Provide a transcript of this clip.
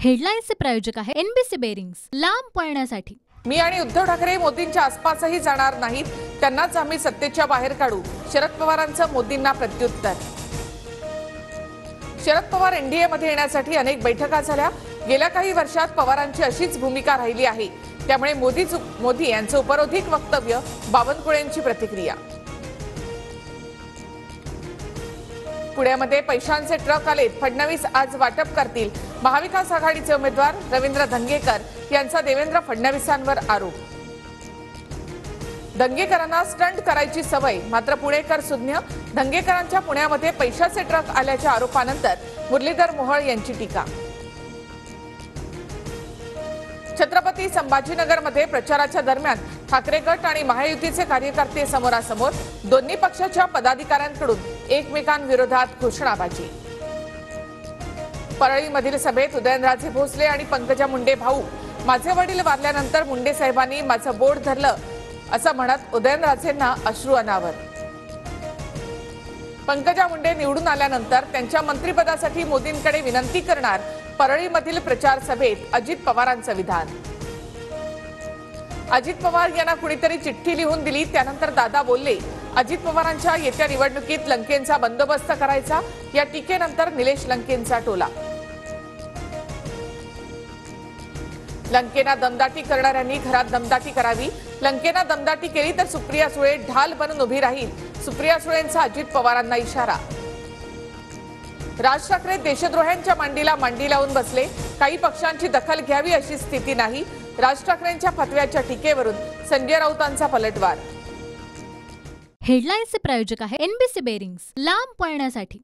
हेडलाईन्सचे प्रायोजक आहे NBC bearings, लांब पळण्यासाठी। मी आणि उद्धव ठाकरे मोदींच्या आसपासही जाणार नाहीत, त्यांनाच आम्ही सत्तेच्या बाहेर काढू, शरद पवारांचं मोदींना प्रत्युत्तर। शरद पवार एनडीए मध्ये येण्यासाठी अनेक बैठका झाल्या। गेल्या काही वर्षात पवारांची अशीच भूमिका राहिली आहे, त्यामुळे मोदी यांचं उपरोधिक वक्तव्य, बावनकुळेंची प्रतिक्रिया। पुण्यामध्ये पैशांचे ट्रक आलेत, फडणवीस आज वाटप करतील। महाविकास आघाडीचे उमेदवार रवींद्र धंगेकर यांचा देवेंद्र फडणवीसांवर आरोप। धंगेकरांना स्टंट करायची सवय, मात्र पुणेकर सुज्ञ। धंगेकरांच्या पुण्यामध्ये पैशाचे ट्रक आल्याच्या आरोपानंतर मुरलीधर मोहोळ यांची टीका। छत्रपती संभाजीनगरमध्ये प्रचाराच्या दरम्यान ठाकरे गट आणि महायुतीचे कार्यकर्ते समोरासमोर, दोन्ही पक्षाच्या पदाधिकाऱ्यांकडून एकमेकांविरोधात घोषणाबाजी। परळीमधील सभेत उदयनराजे भोसले आणि पंकजा मुंडे भाऊ, माझे वडील वारल्यानंतर मुंडे साहेबांनी माझं बोट धरलं असं म्हणत उदयनराजेंना अश्रू अनावर। पंकजा मुंडे निवडून आल्यानंतर त्यांच्या मंत्रिपदासाठी मोदींकडे विनंती करणार, परळीमधील प्रचार सभेत अजित पवारांचं विधान। अजित पवार यांना कुणीतरी चिठ्ठी लिहून दिली, त्यानंतर दादा बोलले, अजित पवारांच्या येत्या निवडणुकीत लंकेंचा बंदोबस्त करायचा, या टीकेनंतर निलेश लंकेंचा टोला। लंकेना दमदाटी करणाऱ्यांनी घरात दमदाटी करावी, लंकेना दमदाटी केली तर सुप्रिया सुळे ढाल बनून उभी राहील, सुप्रिया सुळेंचा अजित पवारांना इशारा। राज ठाकरे देशद्रोह्यांच्या मांडीला मांडी लावून बसले, काही पक्षांची दखल घ्यावी अशी स्थिती नाही, राज ठाकरेंच्या फतव्याच्या टीकेवरून संजय राऊतांचा पलटवार। हेडलाईन्सचे प्रायोजक आहे एनबीसी बेरिंग्स, लांब पळण्यासाठी।